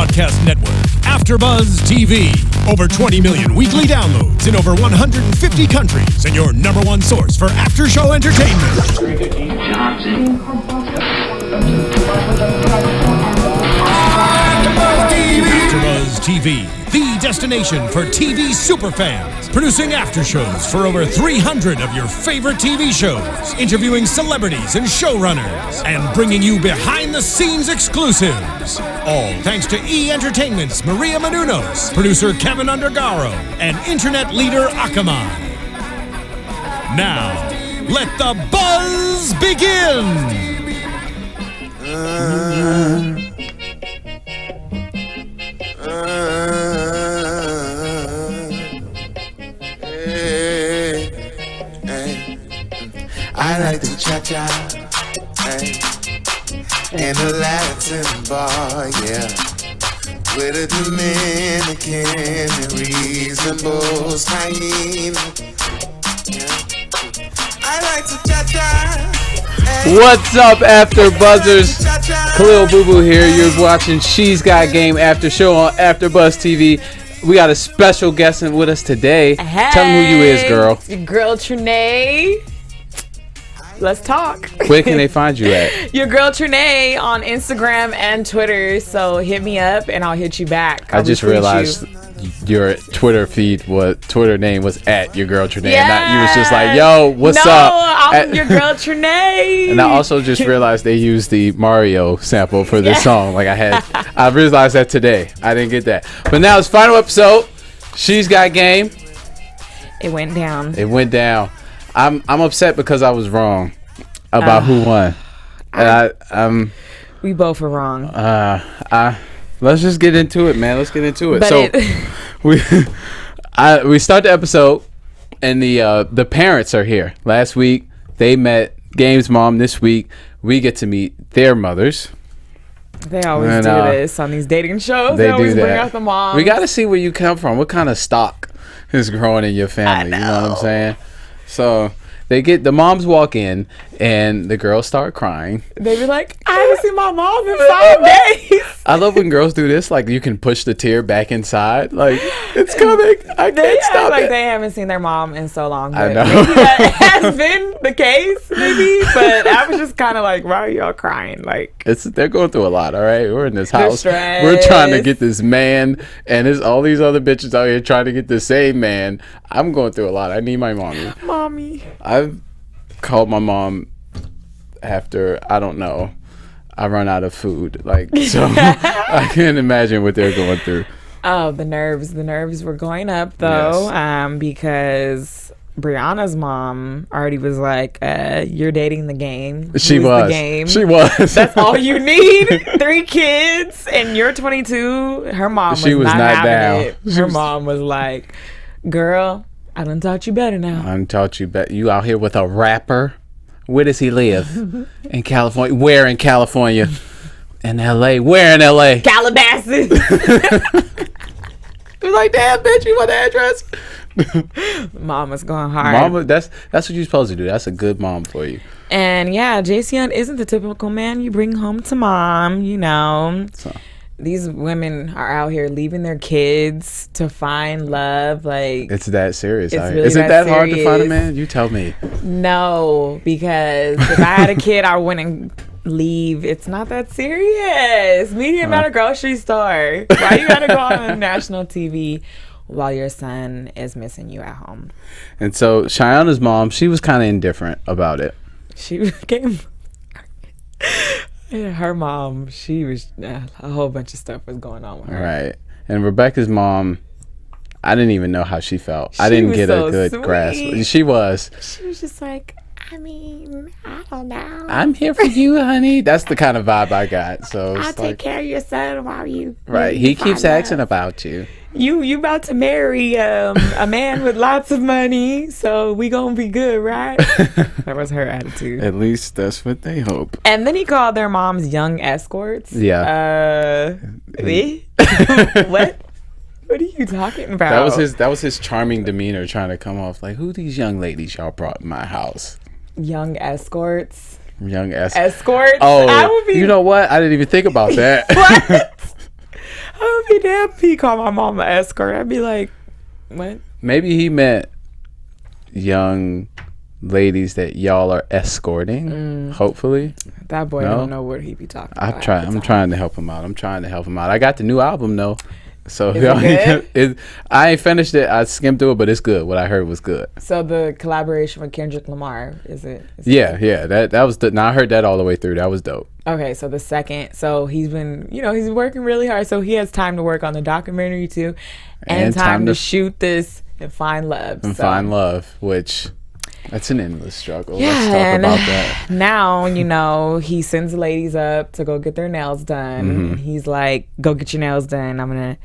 broadcast network, AFTERBUZZ TV. Over 20 million weekly downloads in over 150 countries, and your number one source for after-show entertainment. AFTERBUZZ TV, the destination for TV superfans. Producing aftershows for over 300 of your favorite TV shows. Interviewing celebrities and showrunners. And bringing you behind-the-scenes exclusives. All thanks to E! Entertainment's Maria Menounos, producer Kevin Undergaro, and internet leader Akamai. Now, let the buzz begin! I like to cha-cha, in a Latin bar, yeah, with a Dominican and reasonable hyena. I like to cha-cha. What's up, AfterBuzzers? Khaliel Abooboo here. You're watching She's Got Game After Show on AFTERBUZZ TV. We got a special guest with us today. Hey, tell them who you is, girl. It's your girl Trene. Let's talk. Where can they find you at? Your girl Trene on Instagram and Twitter. So hit me up and I'll hit you back. I just realized your Twitter name was at your girl Trene. Yeah. Not, you was just like, yo, what's up? No, I'm your girl Trene. And I also just realized they used the Mario sample for this song. Like I realized that today. I didn't get that. But now it's final episode. She's Got Game. It went down. It went down. I'm upset because I was wrong about who won. And we both were wrong. Let's just get into it, man. Let's get into it. But so we start the episode, and the parents are here. Last week they met Game's mom. This week we get to meet their mothers. They always do this on these dating shows. They always bring out the moms. We got to see where you come from. What kind of stock is growing in your family? You know what I'm saying? So the moms walk in and the girls start crying. They be like, I haven't seen my mom in 5 days. I love when girls do this. Like you can push the tear back inside. Like it's coming. I can't stop like it. they haven't seen their mom in so long. I know. Maybe that has been the case, maybe. But I was just kind of like, why are y'all crying? Like they're going through a lot. All right, we're in this house. Stressed. We're trying to get this man, and there's all these other bitches out here trying to get the same man. I'm going through a lot. I need my mommy. I've called my mom after I run out of food. Like so, I can't imagine what they're going through. Oh, the nerves were going up though, yes. Because Brianna's mom already was like, "You're dating the game." She was. The game. She was. That's all you need. 3 kids, and you're 22. Her mom was not having down. it. Her mom was like, "Girl, I done taught you better now. I done taught you better. You out here with a rapper? Where does he live? In California? Where in California? In L.A. Where in L.A.? Calabasas." It was like, damn, bitch, you want the address? Mama's going hard. Mama, that's what you're supposed to do. That's a good mom for you. And yeah, Jason isn't the typical man you bring home to mom, you know. So. These women are out here leaving their kids to find love. Like it's that serious. It's really Is it that hard to serious. find a man? You tell me. No, because if I had a kid, I wouldn't leave. It's not that serious. Meet him at a grocery store. Why you gotta go on national TV while your son is missing you at home? And so Cheyana's mom, she was kind of indifferent about it. She came. Her mom, she was a whole bunch of stuff was going on with her. Right. And Rebecca's mom, I didn't even know how she felt. I didn't get a good grasp. She was just like, I mean, I don't know. I'm here for you, honey. That's the kind of vibe I got. So I'll take care of your son while you. Right. He keeps asking about you. You about to marry a man with lots of money, so we gonna be good, right? That was her attitude. At least that's what they hope. And then he called their moms young escorts. Yeah. What? What are you talking about? That was his charming demeanor trying to come off like, who these young ladies y'all brought in my house? Young escorts. Young escorts. Oh, you know what? I didn't even think about that. What? I would be damn if he called my mom an escort. I'd be like, what? Maybe he meant young ladies that y'all are escorting. Hopefully. That boy don't know what he be talking about. I'm trying to help him out. I got the new album though. So Is it good? I ain't finished it. I skimmed through it, but it's good. What I heard was good. So the collaboration with Kendrick Lamar, is it? Yeah. That was now I heard that all the way through. That was dope. Okay, so the second, so he's been, he's working really hard. So he has time to work on the documentary too, and time to shoot this and find love. Find love, which that's an endless struggle. Yeah, Let's talk about that. Now, he sends the ladies up to go get their nails done. And he's like, go get your nails done. I'm going to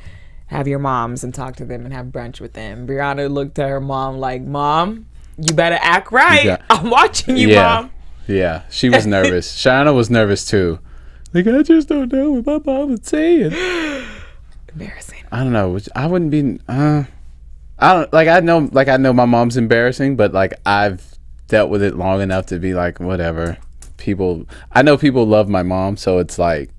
have your moms and talk to them and have brunch with them. Brianna looked at her mom like, Mom, you better act right. I'm watching you, Mom. Yeah, she was nervous. Shaina was nervous too. Like, I just don't know what my mom was saying. Embarrassing. I don't know. I wouldn't be... I know my mom's embarrassing, but like I've dealt with it long enough to be like, whatever. I know people love my mom, so it's like,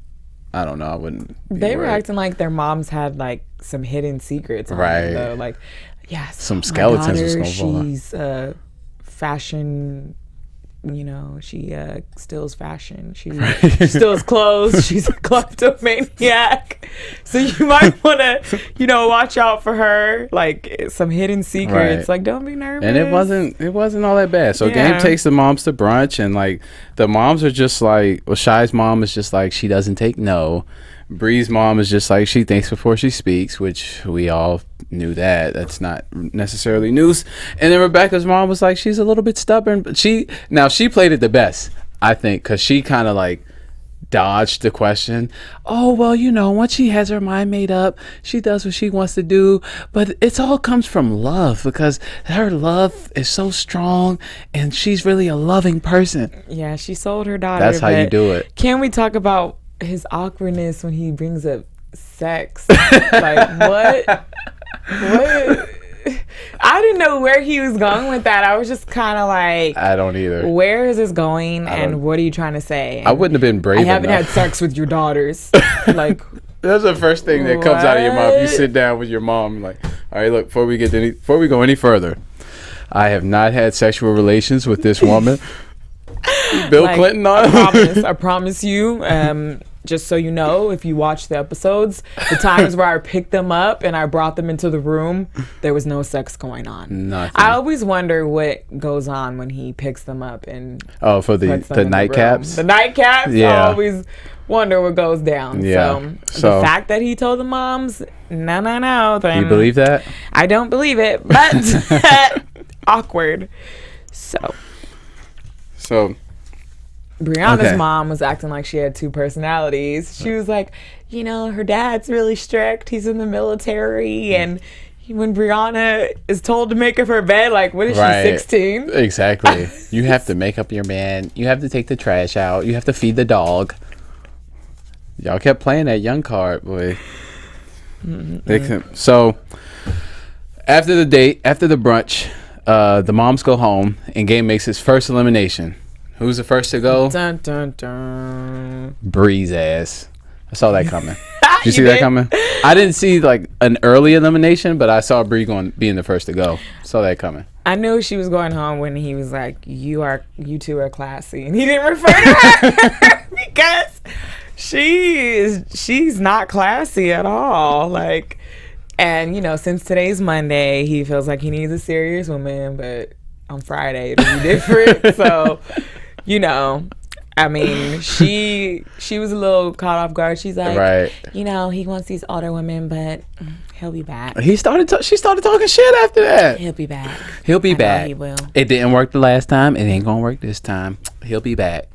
I don't know. I wouldn't. They were acting like their moms had like some hidden secrets, right? Though. Like, yes, some skeletons was gonna fall out. She's fashion. She steals fashion. She steals clothes. She's a kleptomaniac. So you might want to, watch out for her. Like some hidden secrets. Right. Like, don't be nervous. And it wasn't all that bad. So Game takes the moms to brunch, and like the moms are just like, well, Shai's mom is just like, she doesn't take no. Bree's mom is just like, she thinks before she speaks, which we all knew that. That's not necessarily news. And then Rebecca's mom was like, she's a little bit stubborn, but she played it the best, I think, because she kind of like dodged the question. Oh, well, once she has her mind made up, she does what she wants to do, but it all comes from love, because her love is so strong and she's really a loving person. Yeah, she sold her daughter. That's how you do it. Can we talk about his awkwardness when he brings up sex? Like, what? I didn't know where he was going with that. I was just kind of like, I don't either. Where is this going, and what are you trying to say? And I wouldn't have been brave enough. I haven't had sex with your daughters. Like, that's the first thing that comes out of your mouth. You sit down with your mom, like, all right, look, before we go any further, I have not had sexual relations with this woman. Bill Clinton on. I promise you. Just so you know, if you watch the episodes, the times where I picked them up and I brought them into the room, there was no sex going on. Nothing. I always wonder what goes on when he picks them up and for the nightcaps. The nightcaps. Yeah. I always wonder what goes down. Yeah. So the fact that he told the moms, no. Do you believe that? I don't believe it, but awkward. So. Brianna's mom was acting like she had two personalities. She was like, her dad's really strict. He's in the military. And when Brianna is told to make up her bed, like, what is she, 16? Exactly. You have to make up your man. You have to take the trash out. You have to feed the dog. Y'all kept playing that young card, boy. So, after the date, after the brunch, the moms go home, and Game makes his first elimination. Who's the first to go? Dun, dun, dun. Bree's ass. I saw that coming. Did you see that coming? I didn't see like an early elimination, but I saw Bree being the first to go. Saw that coming. I knew she was going home when he was like, you two are classy. And he didn't refer to her because she's not classy at all. Like, and since today's Monday, he feels like he needs a serious woman, but on Friday it'll be different. So, I mean, she was a little caught off guard. She's like, right. He wants these older women, but he'll be back. She started talking shit after that. He'll be back. He'll be back. He will. It didn't work the last time. It ain't gonna work this time. He'll be back.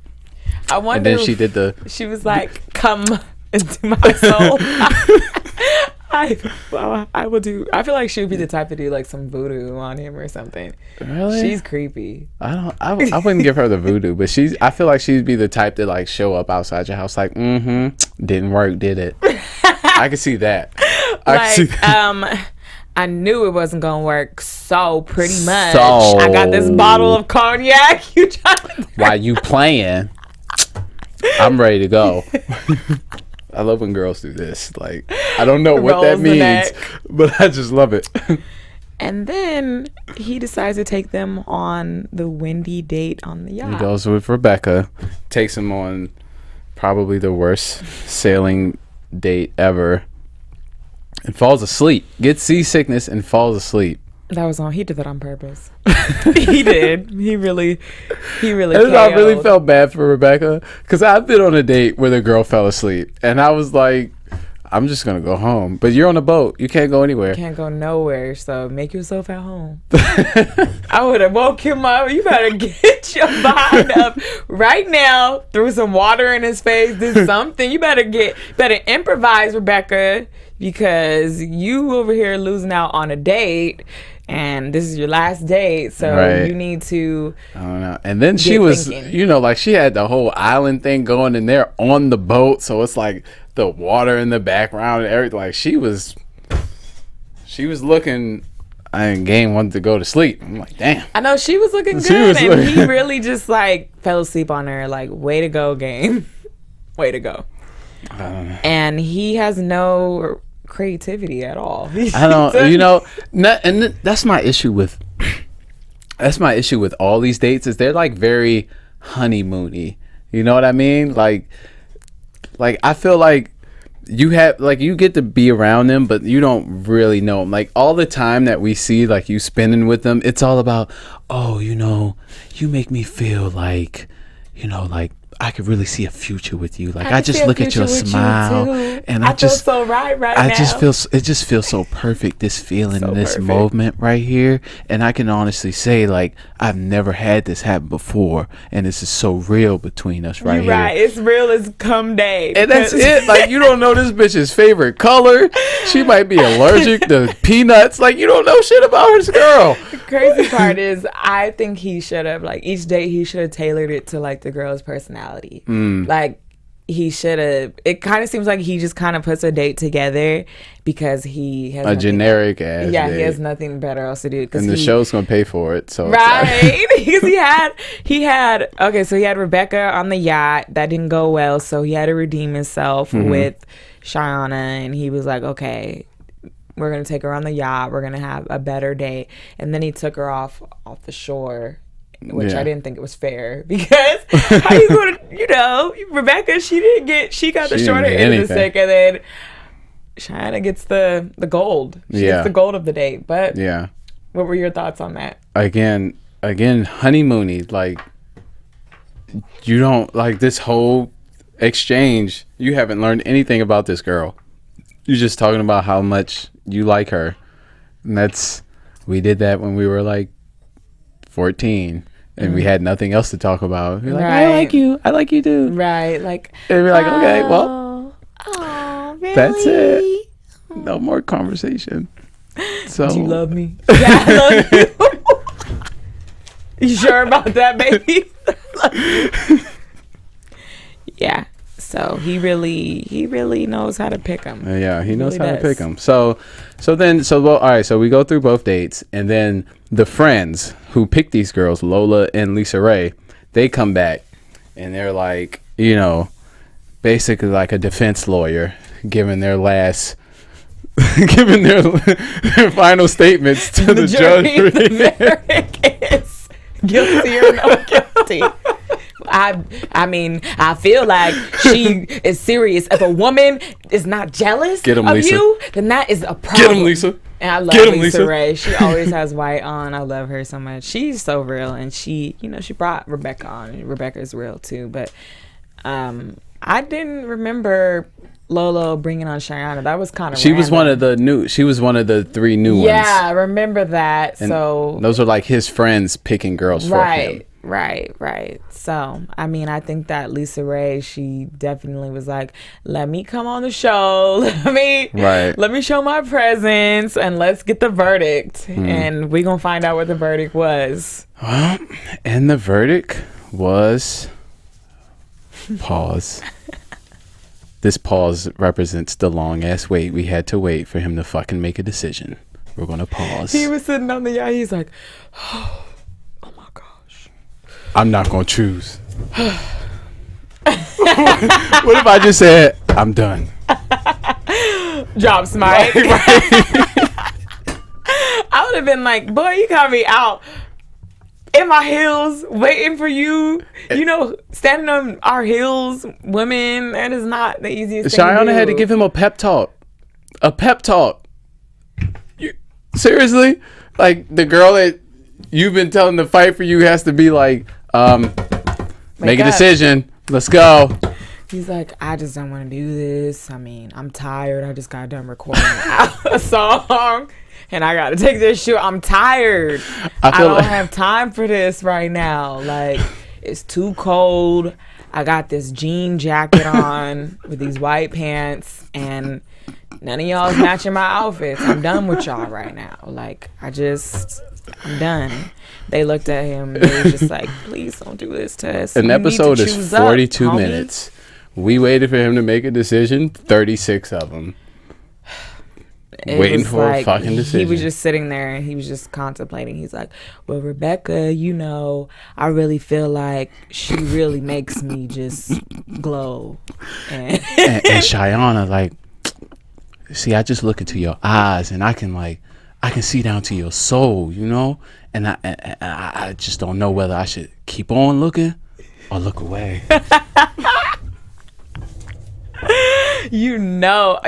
I wonder. And then she was like, "Come into my soul." I will do. I feel like she would be the type to do like some voodoo on him or something. Really? She's creepy. I wouldn't give her the voodoo, but I feel like she'd be the type to like show up outside your house like, didn't work, did it? I can see that. I knew it wasn't gonna work, so pretty much I got this bottle of cognac. While you playing, I'm ready to go. I love when girls do this. Like, I don't know what that Rolls the means, neck. but I just love it. And then he decides to take them on the windy date on the yacht. He goes with Rebecca, takes him on probably the worst sailing date ever, and falls asleep. Gets seasickness and falls asleep. That was on. He did that on purpose. He did. He really. And I really felt bad for Rebecca because I've been on a date where the girl fell asleep, and I was like, I'm just gonna go home. But you're on a boat. You can't go anywhere. Can't go nowhere. So make yourself at home. I would have woke him up. You better get your behind up right now. Threw some water in his face. Did something. You better improvise, Rebecca, because you over here losing out on a date. And this is your last date, so you need to. I don't know. And then she was, thinking. Like she had the whole island thing going, and they're on the boat, so it's like the water in the background and everything. Like she was looking. Game wanted to go to sleep. I'm like, damn. I know she was looking good, and he really just like fell asleep on her. Like, way to go, game. Way to go. And he has no creativity at all. I don't, and that's my issue with all these dates is they're like very honeymoony. You know what I mean? Like I feel like you get to be around them, but you don't really know them. Like all the time that we see like you spending with them, it's all about, you make me feel like, like I could really see a future with you. Like I just look at your smile, and I just feel so right now. It just feels so perfect. This feeling, so this moment right here, and I can honestly say like I've never had this happen before, and this is so real between us right here. Right, it's real as come day, and that's it. Like you don't know this bitch's favorite color. She might be allergic to peanuts. Like you don't know shit about this girl. The crazy part is, I think he should have each date he should have tailored it to like the girl's personality. Like he should have. It kind of seems like he just kind of puts a date together because he has a generic ass date. He has nothing better else to do. And the show's gonna pay for it. So right, because he had Rebecca on the yacht that didn't go well, so he had to redeem himself with Shai, and he was like, okay, we're gonna take her on the yacht. We're gonna have a better day, and then he took her off the shore. Which I didn't think it was fair because how you gonna, Rebecca, she got the shorter end of the stick, and then Shai gets the gold. She gets the gold of the day. But what were your thoughts on that? Again, honeymoony. Like you don't like this whole exchange. You haven't learned anything about this girl. You're just talking about how much you like her, and we did that when we were like 14. And we had nothing else to talk about. We're like, I like you too. Right, like. And we're like, okay, well, really? That's it. No more conversation. So. Do you love me? Yeah, I love you. You sure about that, baby? Yeah. So he really knows how to pick them. Yeah, he knows how to pick them. So all right. So we go through both dates, and then the friends who picked these girls, Lola and Lisa Ray, they come back, and they're like, basically like a defense lawyer, giving their last, giving their final statements to the judge. The verdict is guilty or not guilty. I mean, I feel like she is serious. If a woman is not jealous of Lisa. you, then that is a problem. Get him, Lisa. And I love Lisa Ray. She always has white on. I love her so much. She's so real, and she brought Rebecca on. And Rebecca is real too. But I didn't remember Lolo bringing on Shai. That was kind of. She was one of the 3 new ones. Yeah, I remember that. And so those are like his friends picking girls for him. Right. So, I mean, I think that Lisa Ray, she definitely was like, let me come on the show. Let me show my presence, and let's get the verdict. And we're going to find out what the verdict was. Well, and the verdict was pause. This pause represents the long-ass wait we had to wait for him to fucking make a decision. We're going to pause. He was sitting on the yacht. He's like, I'm not going to choose. What if I just said, I'm done? drops Mike. I would have been like, boy, you got me out in my heels waiting for you. You know, standing on our heels, women, that is not the easiest thing to do. Cheyenne had to give him a pep talk. A pep talk. Seriously? Like, the girl that you've been telling to fight for you has to be like, make a decision. Let's go. He's like, I just don't want to do this. I mean, I'm tired. I just got done recording a song. And I got to take this shoot. I'm tired. I don't have time for this right now. Like, it's too cold. I got this jean jacket on with these white pants. And none of y'all's matching my outfits. I'm done with y'all right now. Like, I'm done. They looked at him. They were just like, please don't do this to us. An episode is 42 minutes. We waited for him to make a decision. 36 of them. Waiting for a fucking decision. He was just sitting there and he was just contemplating. He's like, well, Rebecca, you know, I really feel like she really makes me just glow. And Cheyenne, like, see, I just look into your eyes and I can see down to your soul, you know? And I just don't know whether I should keep on looking or look away. You know,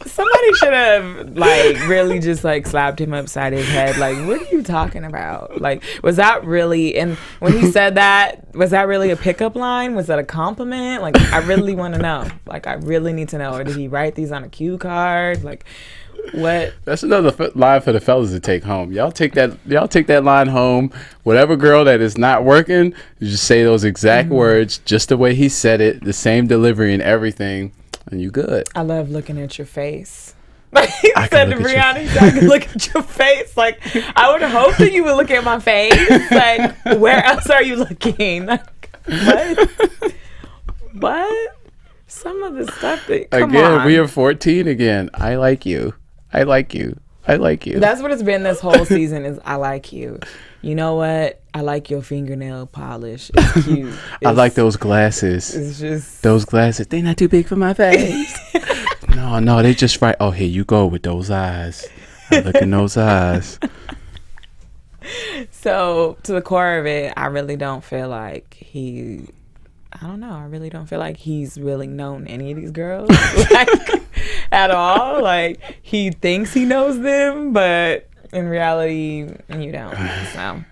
somebody should have like really just like slapped him upside his head. Like, what are you talking about? Like, was that really? And when he said that, was that really a pickup line? Was that a compliment? Like, I really want to know. Like, I really need to know. Or did he write these on a cue card? Like, what? That's another line for the fellas to take home. Y'all take that line home. Whatever girl that is not working, you just say those exact words, just the way he said it, the same delivery and everything. And you good. I love looking at your face. Like he said to Brianna, I can look at your face. Like, I would hope that you would look at my face. Like, where else are you looking? Like, what? Some of the stuff that, come on. We are 14 again. I like you. I like you. I like you. That's what it's been this whole season is I like you. You know what? I like your fingernail polish. It's cute. I like those glasses. It's just... Those glasses. They're not too big for my face. No, they just right. Oh, here you go with those eyes. I look in those eyes. So, to the core of it, I really don't feel like I really don't feel like he's really known any of these girls. Like, at all. Like, he thinks he knows them, but in reality, you don't. So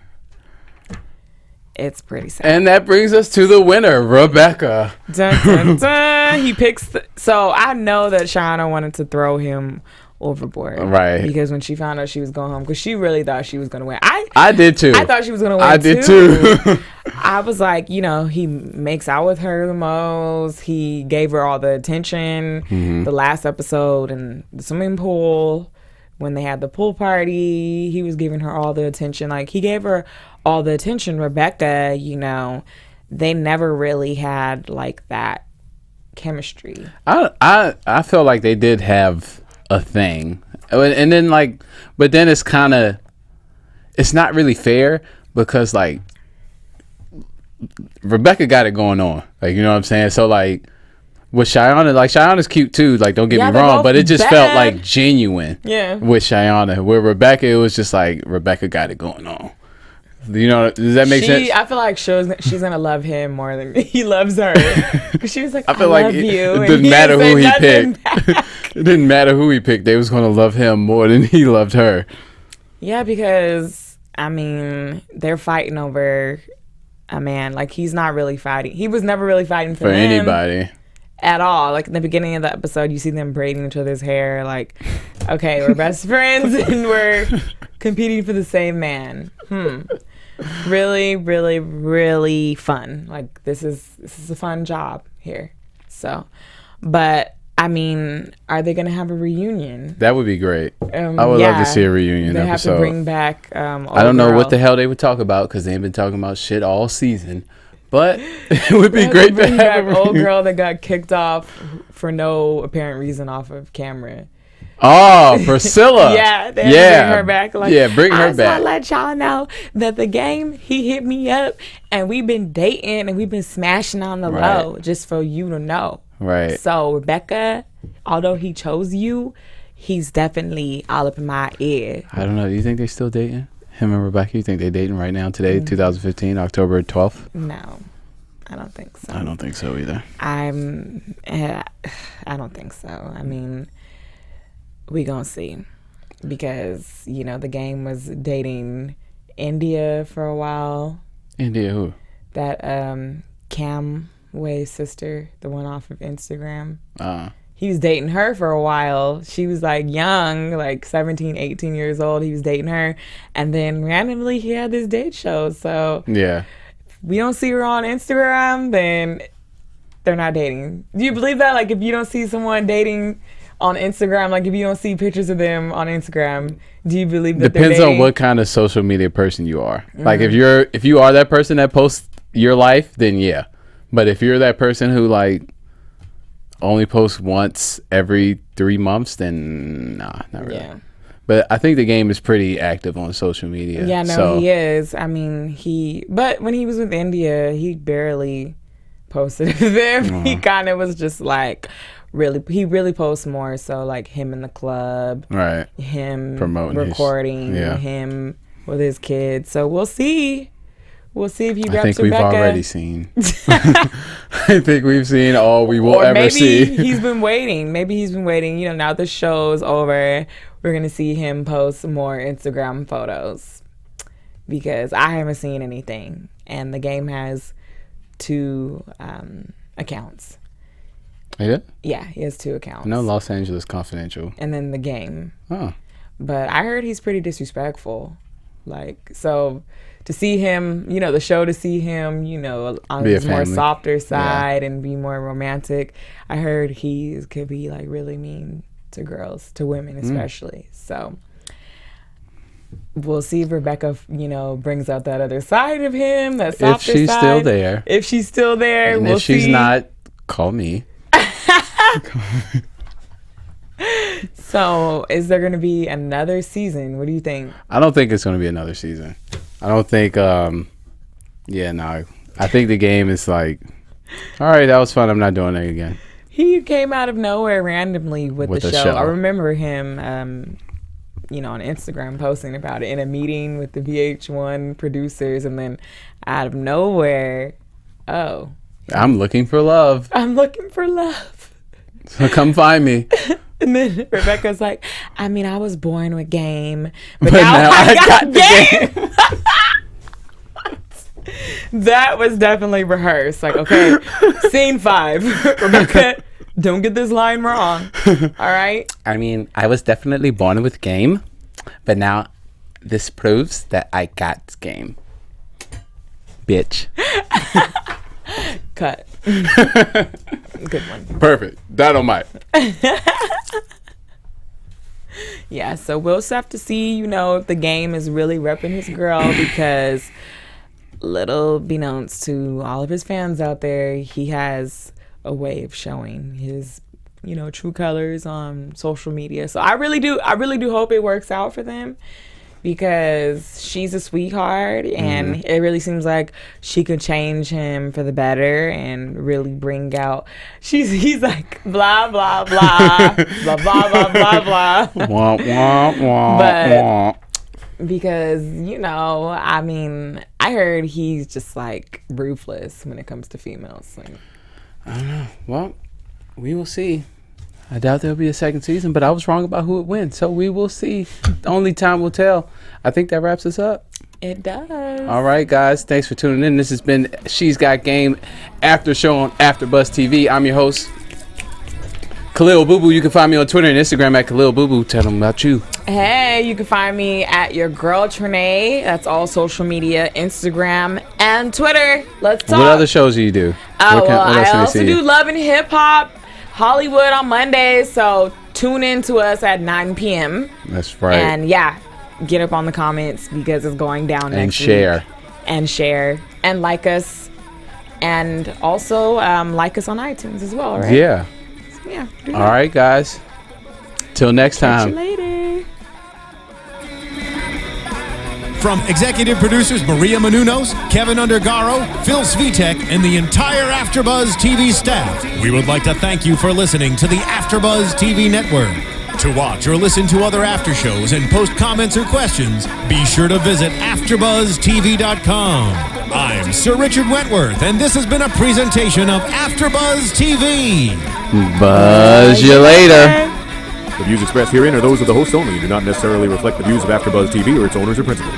it's pretty sad. And that brings us to the winner, Rebecca. Dun, dun, dun. He picks. So I know that Shauna wanted to throw him overboard, right? Because when she found out she was going home, because she really thought she was going to win. I did too. I thought she was going to win. I did too. I was like, he makes out with her the most. He gave her all the attention. The last episode in the swimming pool, when they had the pool party, he was giving her all the attention. Like, he gave her all the attention. Rebecca, they never really had like that chemistry. I feel like they did have a thing, and then but then it's not really fair because like Rebecca got it going on, like, you know what I'm saying. So like with Cheyenne cute too, like, don't get me wrong, but it just felt like genuine. Yeah. With Cheyenne, with Rebecca, it was just like Rebecca got it going on. You know, does that make sense? I feel like she's gonna love him more than he loves her. Because she was like, I love you. It didn't matter who he picked. It didn't matter who he picked. They was gonna love him more than he loved her. Yeah, because they're fighting over a man. Like, he's not really fighting. He was never really fighting for anybody at all. Like, in the beginning of the episode, you see them braiding each other's hair. Like, okay, we're best friends and we're competing for the same man. Really, really, really fun. Like, this is a fun job here. So, but are they gonna have a reunion? That would be great. I would love to see a reunion they episode. Have to bring back. I don't know what the hell they would talk about because they ain't been talking about shit all season. But it would be great to bring have back old girl that got kicked off for no apparent reason off of camera. Oh, Priscilla. Yeah, they bring her back. Like, bring her back. I let y'all know that the game, he hit me up and we've been dating and we've been smashing on the low just for you to know. Right. So, Rebecca, although he chose you, he's definitely all up in my ear. I don't know. Do you think they still dating? Him and Rebecca? You think they dating right now today, 2015, October 12th? No, I don't think so. I don't think so either. I don't think so. I mean, we gonna see, because you know the game was dating India for a while. India who? That Cam Way's sister, the one off of Instagram. He was dating her for a while. She was like young, like 17, 18 years old. He was dating her. And then randomly he had this date show. So yeah, if we don't see her on Instagram, then they're not dating. Do you believe that? Like if you don't see someone dating on Instagram, like if you don't see pictures of them on Instagram, do you believe that depends they're on dating? what kind of social media person you are. Like if you are that person that posts your life, then yeah. But if you're that person who like only posts once every 3 months, then nah, not really. Yeah. But I think the game is pretty active on social media. Yeah, no, he is. I mean, but when he was with India, he barely posted them. He kind of was just like he really posts more so like him in the club, right? Him promoting recording, him with his kids. So we'll see. We'll see if he reps I think we've Rebecca. already seen. I think we've seen all we will or ever see. Maybe he's been waiting. You know, now the show's over, we're going to see him post more Instagram photos, because I haven't seen anything. And the game has 2 accounts. Yeah? Yeah, he has 2 accounts. No, Los Angeles Confidential. And then the game. Oh. But I heard he's pretty disrespectful. Like, so to see him, you know, the show, to see him, you know, on his more softer side and be more romantic, I heard he could be like really mean to girls, to women especially. So we'll see if Rebecca, you know, brings out that other side of him, that softer side. If she's still there. If she's still there, and we'll if she's see. not, call me. So, is there going to be another season? What do you think? I don't think it's going to be another season. I don't think, I think the game is like, all right, that was fun. I'm not doing it again. He came out of nowhere randomly with the show. I remember him, you know, on Instagram posting about it in a meeting with the VH1 producers, and then out of nowhere, I'm looking for love. I'm looking for love. So come find me. And then Rebecca's like, I mean, I was born with game, but now I got game. That was definitely rehearsed. Like, okay, scene 5. Rebecca, don't get this line wrong. All right? I mean, I was definitely born with game, but now this proves that I got game. Bitch. Cut. Good one. Perfect. Dynamite. Yeah, so we'll just have to see, you know, if the game is really repping his girl, because little beknownst to all of his fans out there, he has a way of showing his, you know, true colors on social media. So I really do hope it works out for them, because she's a sweetheart, and it really seems like she could change him for the better and really bring out. He's like blah blah blah blah blah blah blah blah. Wah, wah, wah, but wah. Because, you know, I mean, I heard he's just like ruthless when it comes to females. Like, I don't know. Well, we will see. I doubt there'll be a second season, but I was wrong about who would win, so we will see. Only time will tell. I think that wraps us up. It does. All right, guys. Thanks for tuning in. This has been She's Got Game After Show on AfterBuzz TV. I'm your host, Khaliel Abooboo. You can find me on Twitter and Instagram at Khaliel Abooboo. Tell them about you. Hey, you can find me at your girl Trene. That's all social media, Instagram and Twitter. Let's talk. What other shows do you do? I also do Love and Hip Hop Hollywood on Mondays, so tune in to us at 9 p.m. That's right. And yeah, get up on the comments, because it's going down next week. And share. And like us. And also like us on iTunes as well, right? Yeah. So, yeah. All right, guys. Till next time. Catch you later. From executive producers Maria Menounos, Kevin Undergaro, Phil Svitek, and the entire AfterBuzz TV staff, we would like to thank you for listening to the AfterBuzz TV network. To watch or listen to other after shows and post comments or questions, be sure to visit AfterBuzzTV.com. I'm Sir Richard Wentworth, and this has been a presentation of AfterBuzz TV. Buzz you later. The views expressed herein are those of the hosts only and do not necessarily reflect the views of AfterBuzz TV or its owners or principals.